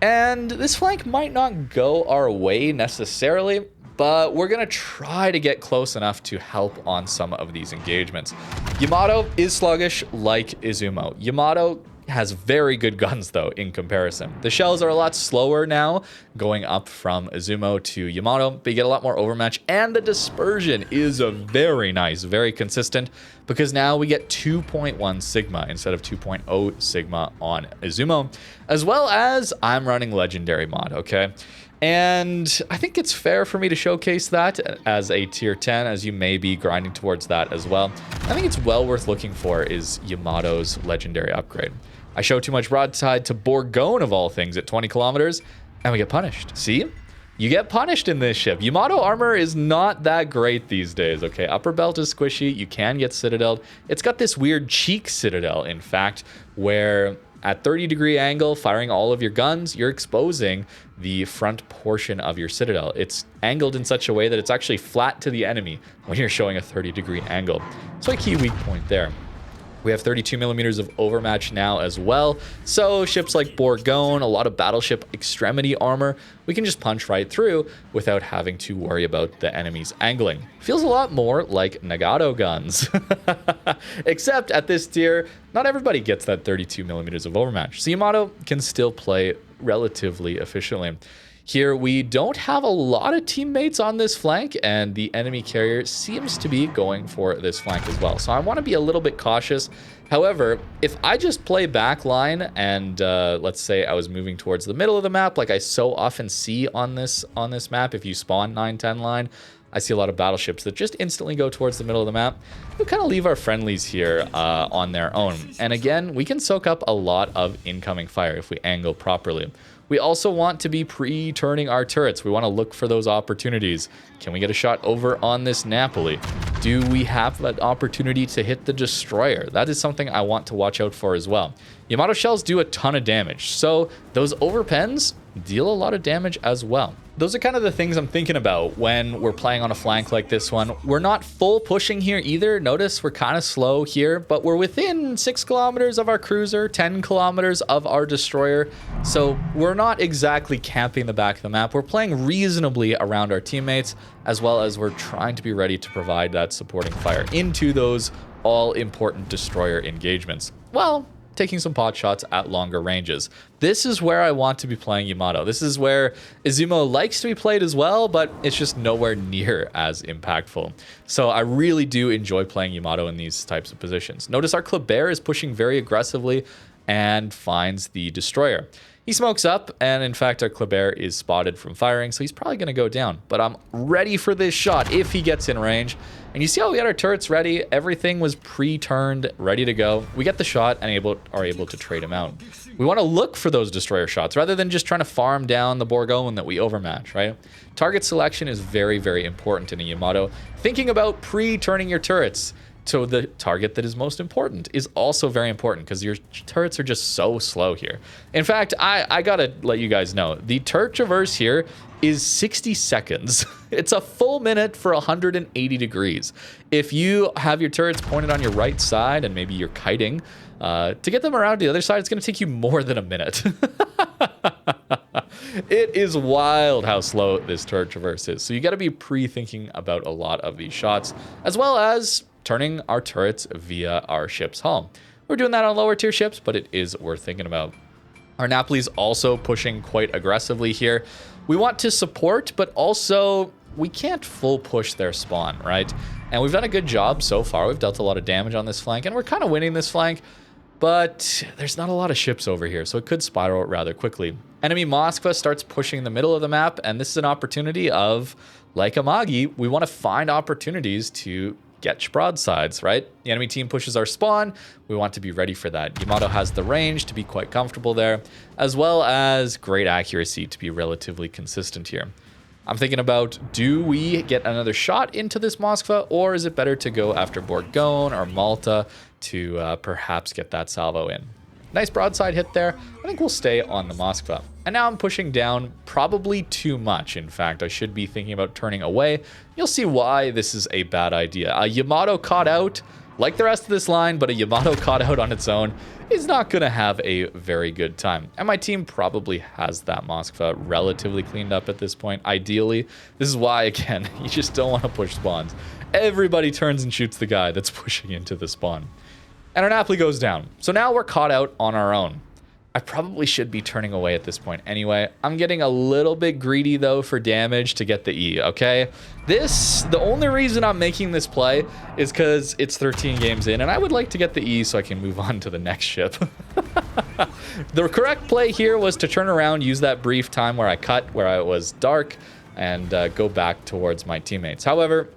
And this flank might not go our way necessarily, but we're going to try to get close enough to help on some of these engagements. Yamato is sluggish like Izumo. Yamato has very good guns, though, in comparison. The shells are a lot slower now, going up from Izumo to Yamato, but you get a lot more overmatch, and the dispersion is a very nice, very consistent, because now we get 2.1 Sigma instead of 2.0 Sigma on Izumo, as well as I'm running Legendary mod, okay? And I think it's fair for me to showcase that as a tier 10, as you may be grinding towards that as well. I think it's well worth looking for is Yamato's Legendary upgrade. I show too much broadside to Bourgogne of all things at 20 kilometers, and we get punished. See? You get punished in this ship. Yamato armor is not that great these days, okay? Upper belt is squishy. You can get citadeled. It's got this weird cheek citadel, in fact, where at 30-degree angle, firing all of your guns, you're exposing the front portion of your citadel. It's angled in such a way that it's actually flat to the enemy when you're showing a 30-degree angle. So a key weak point there. We have 32 millimeters of overmatch now as well. So ships like Bourgogne, a lot of battleship extremity armor, we can just punch right through without having to worry about the enemy's angling. Feels a lot more like Nagato guns. Except at this tier, not everybody gets that 32 millimeters of overmatch. So Yamato can still play relatively efficiently. Here, we don't have a lot of teammates on this flank, and the enemy carrier seems to be going for this flank as well. So I want to be a little bit cautious. However, if I just play backline and let's say I was moving towards the middle of the map, like I so often see on this map, if you spawn 9-10 line, I see a lot of battleships that just instantly go towards the middle of the map. We kind of leave our friendlies here on their own. And again, we can soak up a lot of incoming fire if we angle properly. We also want to be pre-turning our turrets. We want to look for those opportunities. Can we get a shot over on this Napoli? Do we have that opportunity to hit the destroyer? That is something I want to watch out for as well. Yamato shells do a ton of damage, so those overpens deal a lot of damage as well. Those are kind of the things I'm thinking about when we're playing on a flank like this one. We're not full pushing here either. Notice we're kind of slow here, but we're within 6 kilometers of our cruiser, 10 kilometers of our destroyer. So we're not exactly camping the back of the map. We're playing reasonably around our teammates, as well as we're trying to be ready to provide that supporting fire into those all-important destroyer engagements. Well, taking some pot shots at longer ranges. This is where I want to be playing Yamato. This is where Izumo likes to be played as well, but it's just nowhere near as impactful. So I really do enjoy playing Yamato in these types of positions. Notice our Kleber is pushing very aggressively and finds the destroyer. He smokes up, and in fact, our Kleber is spotted from firing, so he's probably going to go down. But I'm ready for this shot if he gets in range. And you see how we had our turrets ready? Everything was pre-turned, ready to go. We get the shot and are able to trade him out. We want to look for those destroyer shots rather than just trying to farm down the Bourgogne that we overmatch, right? Target selection is very, very important in a Yamato. Thinking about pre-turning your turrets to the target that is most important is also very important because your turrets are just so slow here. In fact, I gotta let you guys know, the turret traverse here is 60 seconds. It's a full minute for 180 degrees. If you have your turrets pointed on your right side and maybe you're kiting, to get them around the other side, it's gonna take you more than a minute. It is wild how slow this turret traverse is. So you gotta be pre-thinking about a lot of these shots, as well as turning our turrets via our ship's hull. We're doing that on lower tier ships, but it is worth thinking about. Our Napoli's also pushing quite aggressively here. We want to support, but also we can't full push their spawn, right? And we've done a good job so far. We've dealt a lot of damage on this flank, and we're kind of winning this flank, but there's not a lot of ships over here, so it could spiral rather quickly. Enemy Moskva starts pushing the middle of the map, and this is an opportunity of, like Amagi, we want to find opportunities to get broadsides, right? The enemy team pushes our spawn. We want to be ready for that. Yamato has the range to be quite comfortable there, as well as great accuracy to be relatively consistent here. I'm thinking about, do we get another shot into this Moskva, or is it better to go after Bourgogne or Malta to perhaps get that salvo in? Nice broadside hit there. I think we'll stay on the Moskva. And now I'm pushing down probably too much. In fact, I should be thinking about turning away. You'll see why this is a bad idea. A Yamato caught out, like the rest of this line, but a Yamato caught out on its own is not going to have a very good time. And my team probably has that Moskva relatively cleaned up at this point, ideally. This is why, again, you just don't want to push spawns. Everybody turns and shoots the guy that's pushing into the spawn. And our Napoli goes down. So now we're caught out on our own. I probably should be turning away at this point anyway. I'm getting a little bit greedy though for damage to get the E, okay? The only reason I'm making this play is because it's 13 games in and I would like to get the E so I can move on to the next ship. The correct play here was to turn around, use that brief time where I cut, where I was dark, and go back towards my teammates. However,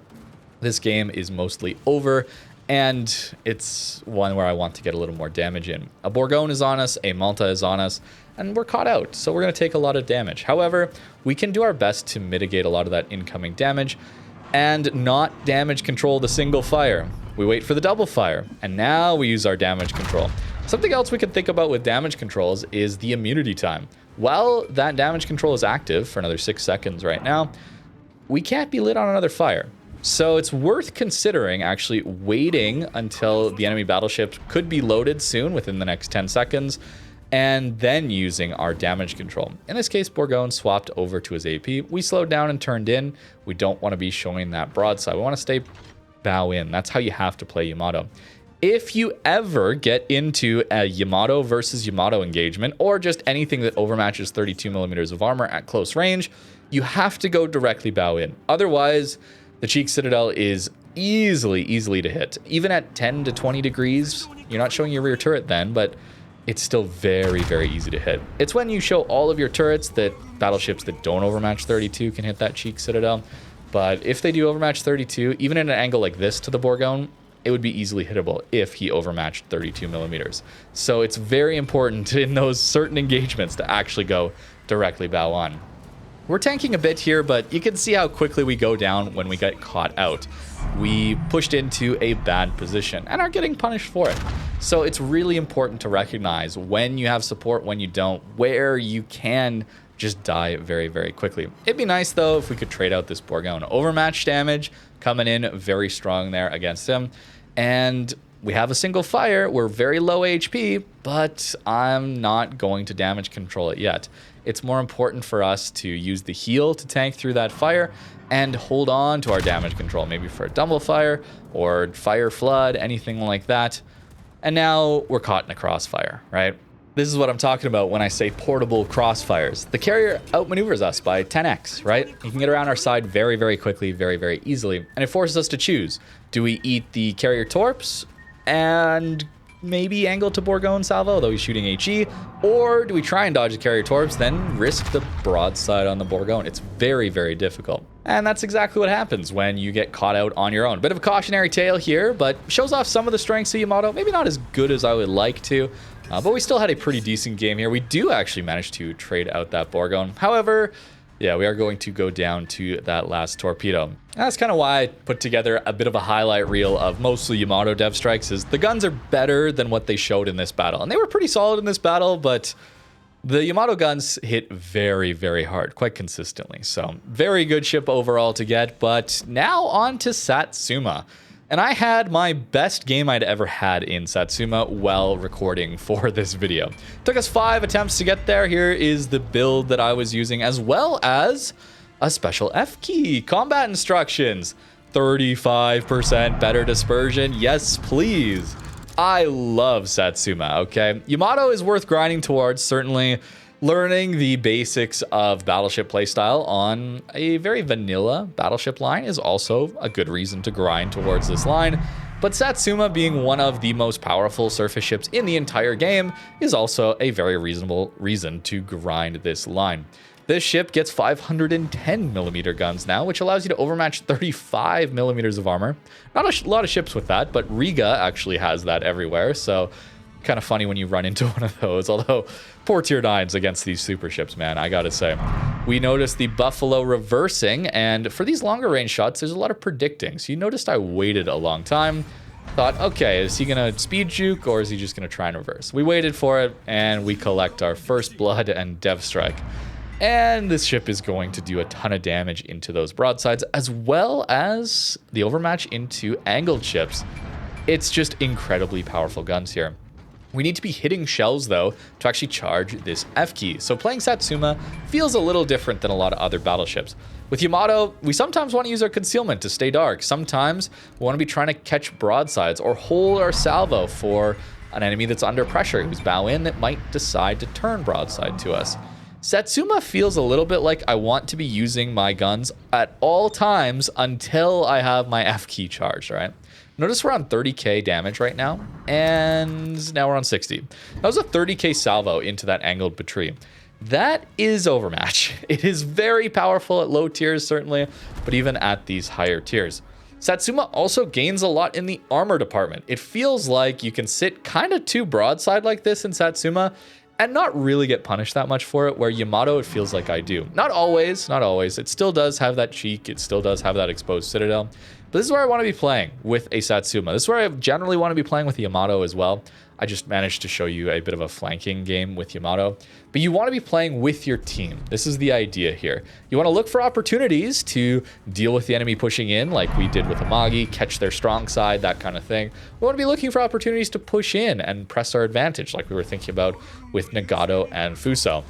this game is mostly over. And it's one where I want to get a little more damage in. A Bourgogne is on us, a Malta is on us, and we're caught out. So we're going to take a lot of damage. However, we can do our best to mitigate a lot of that incoming damage and not damage control the single fire. We wait for the double fire, and now we use our damage control. Something else we can think about with damage controls is the immunity time. While that damage control is active for another 6 seconds right now, we can't be lit on another fire. So it's worth considering actually waiting until the enemy battleship could be loaded soon within the next 10 seconds and then using our damage control. In this case, Bourgogne swapped over to his AP. We slowed down and turned in. We don't want to be showing that broadside. We want to stay bow in. That's how you have to play Yamato. If you ever get into a Yamato versus Yamato engagement or just anything that overmatches 32 millimeters of armor at close range, you have to go directly bow in. Otherwise, the Cheek Citadel is easily to hit. Even at 10 to 20 degrees, you're not showing your rear turret then, but it's still very easy to hit. It's when you show all of your turrets that battleships that don't overmatch 32 can hit that Cheek Citadel. But if they do overmatch 32, even at an angle like this to the Bourgogne, it would be easily hittable if he overmatched 32 millimeters. So it's very important in those certain engagements to actually go directly bow on. We're tanking a bit here, but you can see how quickly we go down when we get caught out. We pushed into a bad position and are getting punished for it. So it's really important to recognize when you have support, when you don't, where you can just die very quickly. It'd be nice though if we could trade out this Bourgogne. Overmatch damage coming in very strong there against him. And we have a single fire. We're very low HP, but I'm not going to damage control it yet. It's more important for us to use the heal to tank through that fire and hold on to our damage control, maybe for a double fire or fire flood, anything like that. And now we're caught in a crossfire, right? This is what I'm talking about when I say portable crossfires. The carrier outmaneuvers us by 10x, right? You can get around our side very quickly, very easily. And it forces us to choose. Do we eat the carrier torps and maybe angle to Bourgogne salvo, though he's shooting HE, or do we try and dodge the carrier torps, then risk the broadside on the Bourgogne? It's very difficult. And that's exactly what happens when you get caught out on your own. Bit of a cautionary tale here, but shows off some of the strengths of Yamato. Maybe not as good as I would like to, but we still had a pretty decent game here. We do actually manage to trade out that Bourgogne. However, yeah, we are going to go down to that last torpedo. And that's kind of why I put together a bit of a highlight reel of mostly Yamato dev strikes, is the guns are better than what they showed in this battle. And they were pretty solid in this battle, but the Yamato guns hit very hard, quite consistently. So very good ship overall to get, but now on to Satsuma. And I had my best game I'd ever had in Satsuma while recording for this video. Took us 5 attempts to get there. Here is the build that I was using, as well as a special F key. Combat instructions. 35% better dispersion. Yes, please. I love Satsuma, okay? Yamato is worth grinding towards, certainly. Learning the basics of Battleship playstyle on a very vanilla Battleship line is also a good reason to grind towards this line. But Satsuma, being one of the most powerful surface ships in the entire game, is also a very reasonable reason to grind this line. This ship gets 510 millimeter guns now, which allows you to overmatch 35 millimeters of armor. Not a lot of ships with that, but Riga actually has that everywhere, so kind of funny when you run into one of those. Although, poor tier 9s against these super ships, man, I gotta say. We noticed the Buffalo reversing, and for these longer range shots, there's a lot of predicting. So you noticed I waited a long time. Thought, okay, is he gonna speed juke or is he just gonna try and reverse? We waited for it, and we collect our first blood and dev strike. And this ship is going to do a ton of damage into those broadsides, as well as the overmatch into angled ships. It's just incredibly powerful guns here. We need to be hitting shells, though, to actually charge this F key. So playing Satsuma feels a little different than a lot of other battleships. With Yamato, we sometimes want to use our concealment to stay dark. Sometimes we want to be trying to catch broadsides or hold our salvo for an enemy that's under pressure who's bow in that might decide to turn broadside to us. Satsuma feels a little bit like I want to be using my guns at all times until I have my F key charged, right? Notice we're on 30k damage right now, and now we're on 60. That was a 30k salvo into that angled battery. That is overmatch. It is very powerful at low tiers, certainly, but even at these higher tiers. Satsuma also gains a lot in the armor department. It feels like you can sit kind of too broadside like this in Satsuma and not really get punished that much for it, where Yamato, it feels like I do. Not always, not always. It still does have that cheek. It still does have that exposed citadel. But this is where I want to be playing with a Satsuma. This is where I generally want to be playing with Yamato as well. I just managed to show you a bit of a flanking game with Yamato. But you want to be playing with your team. This is the idea here. You want to look for opportunities to deal with the enemy pushing in, like we did with Amagi, catch their strong side, that kind of thing. We want to be looking for opportunities to push in and press our advantage, like we were thinking about with Nagato and Fuso.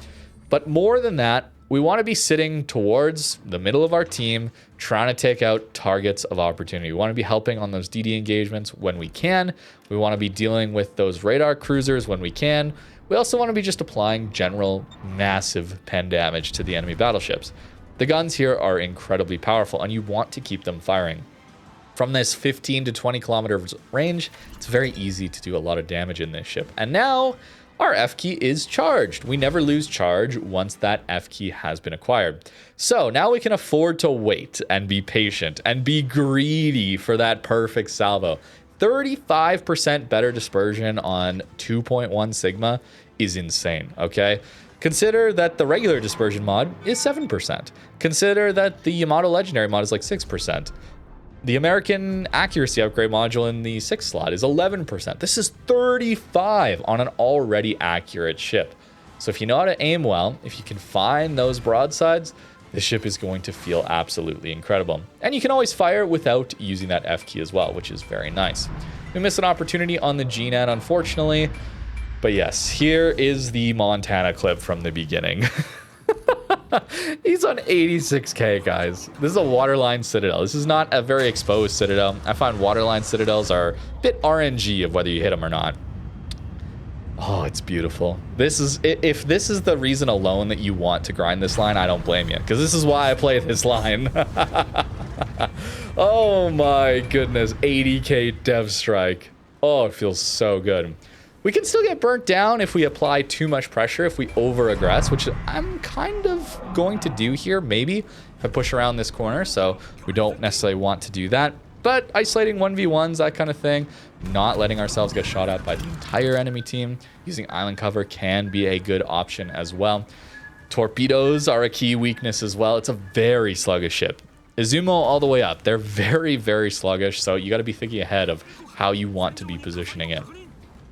But more than that, we want to be sitting towards the middle of our team, trying to take out targets of opportunity. We want to be helping on those DD engagements when we can. We want to be dealing with those radar cruisers when we can. We also want to be just applying general massive pen damage to the enemy battleships. The guns here are incredibly powerful, and you want to keep them firing. From this 15 to 20 kilometers range, it's very easy to do a lot of damage in this ship. And now our F key is charged. We never lose charge once that F key has been acquired. So now we can afford to wait and be patient and be greedy for that perfect salvo. 35% better dispersion on 2.1 Sigma is insane, okay? Consider that the regular dispersion mod is 7%. Consider that the Yamato Legendary mod is like 6%. The American accuracy upgrade module in the 6th slot is 11%. This is 35 on an already accurate ship. So if you know how to aim well, if you can find those broadsides, this ship is going to feel absolutely incredible. And you can always fire without using that F key as well, which is very nice. We missed an opportunity on the GNAT, unfortunately. But yes, here is the Montana clip from the beginning. He's on 86k, guys. This is a waterline citadel. This is not a very exposed citadel. I find waterline citadels are a bit RNG of whether you hit them or not. Oh, it's beautiful. This is, if this is the reason alone that you want to grind this line, I don't blame you, because this is why I play this line. Oh my goodness, 80k dev strike. Oh, it feels so good. We can still get burnt down if we apply too much pressure, if we over-aggress, which I'm kind of going to do here, maybe, if I push around this corner, so we don't necessarily want to do that. But isolating 1v1s, that kind of thing, not letting ourselves get shot at by the entire enemy team, using island cover can be a good option as well. Torpedoes are a key weakness as well. It's a very sluggish ship. Izumo all the way up. They're very, very sluggish, so you got to be thinking ahead of how you want to be positioning it.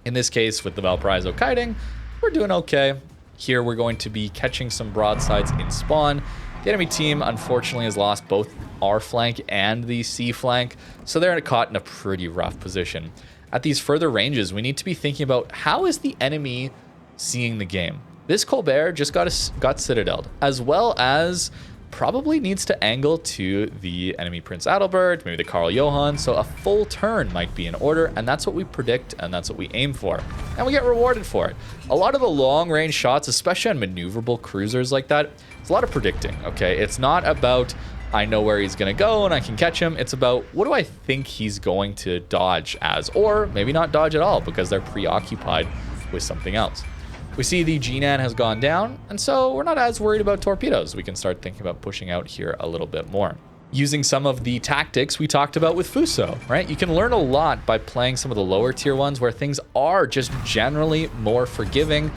In this case, with the Valparaiso kiting, we're doing okay. Here, we're going to be catching some broadsides in spawn. The enemy team, unfortunately, has lost both our flank and the C flank, so they're caught in a pretty rough position. At these further ranges, we need to be thinking about how is the enemy seeing the game. This Colbert just got citadeled, as well as probably needs to angle to the enemy Prince Adalbert, maybe the Karl Johann, so a full turn might be in order, and that's what we predict, and that's what we aim for. And we get rewarded for it. A lot of the long-range shots, especially on maneuverable cruisers like that, it's a lot of predicting, okay? It's not about, I know where he's going to go and I can catch him. It's about, what do I think he's going to dodge as? Or maybe not dodge at all because they're preoccupied with something else. We see the Jinan has gone down, and so we're not as worried about torpedoes. We can start thinking about pushing out here a little bit more. Using some of the tactics we talked about with Fuso, right? You can learn a lot by playing some of the lower tier ones where things are just generally more forgiving,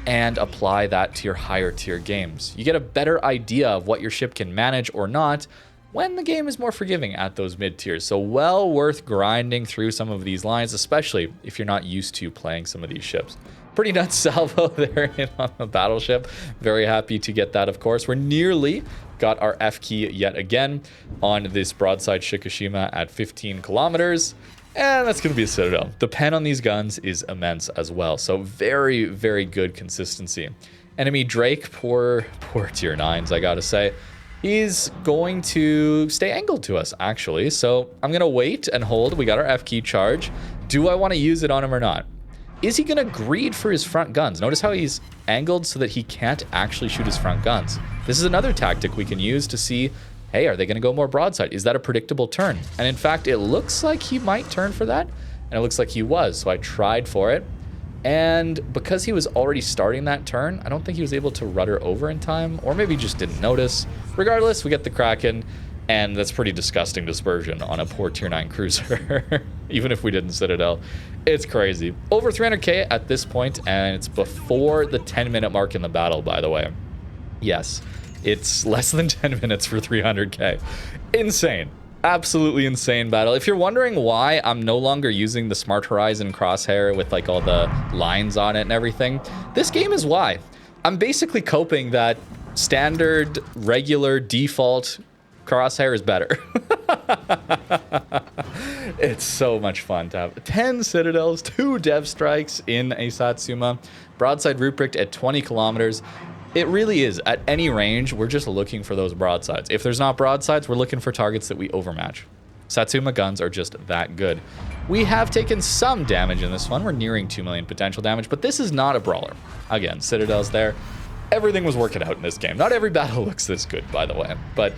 and apply that to your higher tier games. You get a better idea of what your ship can manage or not when the game is more forgiving at those mid tiers. So well worth grinding through some of these lines, especially if you're not used to playing some of these ships. Pretty nuts salvo there on the Battleship. Very happy to get that, of course. We're nearly got our F key yet again on this broadside Shikushima at 15 kilometers. And that's going to be a Citadel. The pen on these guns is immense as well. So very, very good consistency. Enemy Drake, poor tier 9s, I gotta say. He's going to stay angled to us, actually. So I'm going to wait and hold. We got our F key charge. Do I want to use it on him or not? Is he going to greed for his front guns? Notice how he's angled so that he can't actually shoot his front guns. This is another tactic we can use to see, hey, are they going to go more broadside? Is that a predictable turn? And in fact, it looks like he might turn for that. And it looks like he was. So I tried for it. And because he was already starting that turn, I don't think he was able to rudder over in time. Or maybe just didn't notice. Regardless, we get the Kraken. And that's pretty disgusting dispersion on a poor tier 9 cruiser. Even if we didn't Citadel. It's crazy. Over 300k at this point, and it's before the 10-minute mark in the battle, by the way. Yes, it's less than 10 minutes for 300k. Insane. Absolutely insane battle. If you're wondering why I'm no longer using the Smart Horizon crosshair with like all the lines on it and everything, this game is why. I'm basically coping that standard, regular, default crosshair is better. It's so much fun to have 10 Citadels, 2 Dev Strikes in a Satsuma, broadside Ruprecht at 20 kilometers. It really is. At any range, we're just looking for those broadsides. If there's not broadsides, we're looking for targets that we overmatch. Satsuma guns are just that good. We have taken some damage in this one. We're nearing 2 million potential damage, but this is not a brawler. Again, Citadel's there. Everything was working out in this game. Not every battle looks this good, by the way, but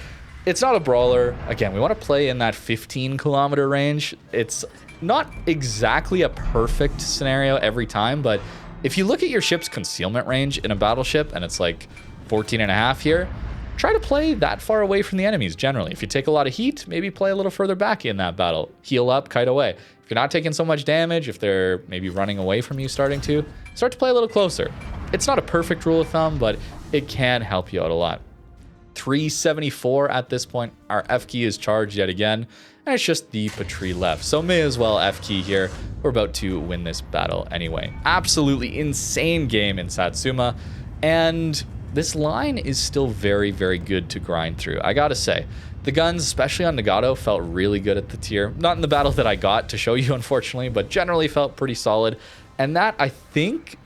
it's not a brawler. Again, we want to play in that 15-kilometer range. It's not exactly a perfect scenario every time, but if you look at your ship's concealment range in a battleship, and it's like 14.5 here, try to play that far away from the enemies generally. If you take a lot of heat, maybe play a little further back in that battle. Heal up, kite away. If you're not taking so much damage, if they're maybe running away from you starting to, start to play a little closer. It's not a perfect rule of thumb, but it can help you out a lot. 374 at this point. Our F key is charged yet again, and it's just the Patrie left. So may as well F key here. We're about to win this battle anyway. Absolutely insane game in Satsuma, and this line is still very, very good to grind through. I gotta say, the guns, especially on Nagato, felt really good at the tier. Not in the battle that I got to show you, unfortunately, but generally felt pretty solid. And that, I think,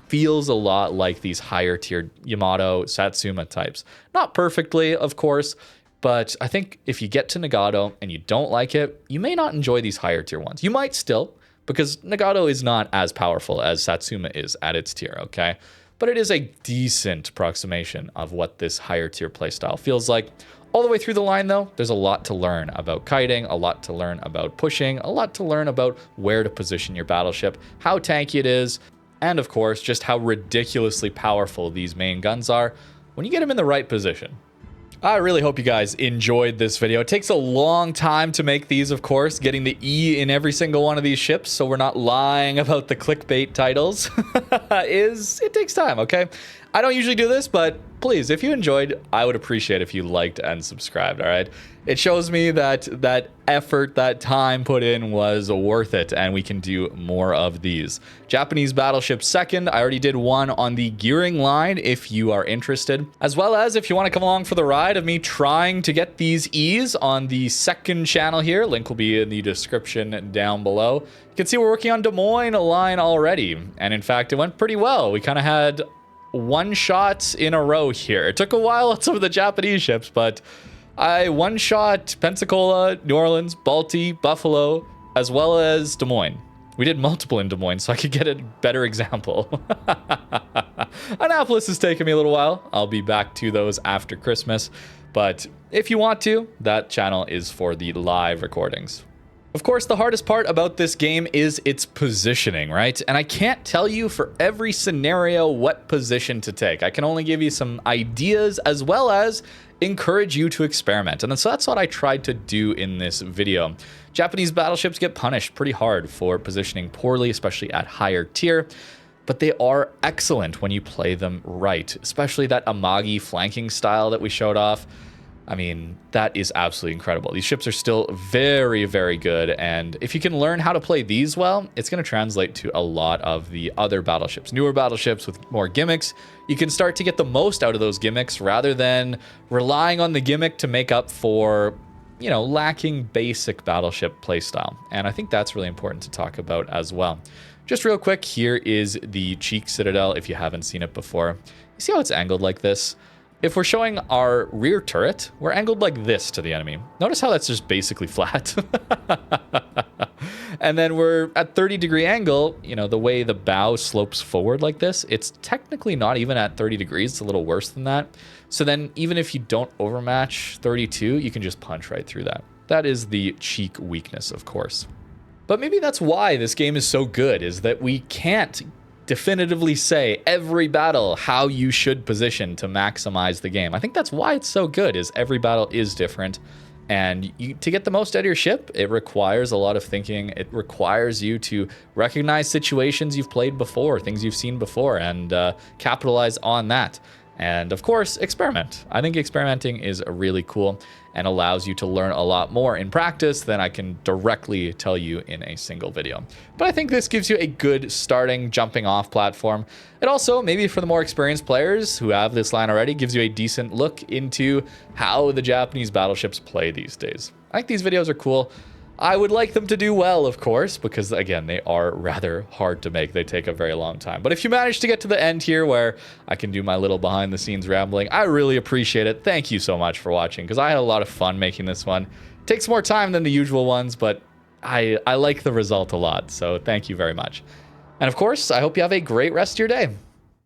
feels a lot like these higher tier Yamato, Satsuma types. Not perfectly, of course, but I think if you get to Nagato and you don't like it, you may not enjoy these higher tier ones. You might still, because Nagato is not as powerful as Satsuma is at its tier, okay? But it is a decent approximation of what this higher tier playstyle feels like. All the way through the line, though, there's a lot to learn about kiting, a lot to learn about pushing, a lot to learn about where to position your battleship, how tanky it is, and of course, just how ridiculously powerful these main guns are when you get them in the right position. I really hope you guys enjoyed this video. It takes a long time to make these, of course, getting the E in every single one of these ships, so we're not lying about the clickbait titles. It takes time, okay? I don't usually do this, but please, if you enjoyed, I would appreciate if you liked and subscribed, all right? It shows me that that effort, that time put in was worth it, and we can do more of these. Japanese Battleship second. I already did one on the gearing line if you are interested, as well as if you want to come along for the ride of me trying to get these E's on the second channel here. Link will be in the description down below. You can see we're working on Des Moines line already, and in fact, it went pretty well. We kind of had one shots in a row here. It took a while on some of the Japanese ships, but I one-shot Pensacola, New Orleans, Balti, Buffalo, as well as Des Moines. We did multiple in Des Moines, so I could get a better example. Annapolis has taken me a little while. I'll be back to those after Christmas. But if you want to, that channel is for the live recordings. Of course, the hardest part about this game is its positioning, right? And I can't tell you for every scenario what position to take. I can only give you some ideas as well as encourage you to experiment. And so that's what I tried to do in this video. Japanese battleships get punished pretty hard for positioning poorly, especially at higher tier, but they are excellent when you play them right, especially that Amagi flanking style that we showed off. I mean, that is absolutely incredible. These ships are still very, very good, and if you can learn how to play these well, it's going to translate to a lot of the other battleships. Newer battleships with more gimmicks, you can start to get the most out of those gimmicks rather than relying on the gimmick to make up for, you know, lacking basic battleship playstyle. And I think that's really important to talk about as well. Just real quick, here is the Cheek Citadel if you haven't seen it before. You see how it's angled like this? If we're showing our rear turret, we're angled like this to the enemy. Notice how that's just basically flat. And then we're at 30-degree angle, you know, the way the bow slopes forward like this, it's technically not even at 30 degrees, it's a little worse than that. So then even if you don't overmatch 32, you can just punch right through that. That is the cheek weakness, of course. But maybe that's why this game is so good, is that we can't definitively say every battle how you should position to maximize the game. I think that's why it's so good, is every battle is different. And to get the most out of your ship, it requires a lot of thinking. It requires you to recognize situations you've played before, things you've seen before, and capitalize on that. And of course, experiment. I think experimenting is really cool and allows you to learn a lot more in practice than I can directly tell you in a single video. But I think this gives you a good starting, jumping off platform. It also, maybe for the more experienced players who have this line already, gives you a decent look into how the Japanese battleships play these days. I think these videos are cool. I would like them to do well, of course, because, again, they are rather hard to make. They take a very long time. But if you manage to get to the end here where I can do my little behind-the-scenes rambling, I really appreciate it. Thank you so much for watching, because I had a lot of fun making this one. It takes more time than the usual ones, but I like the result a lot, so thank you very much. And, of course, I hope you have a great rest of your day.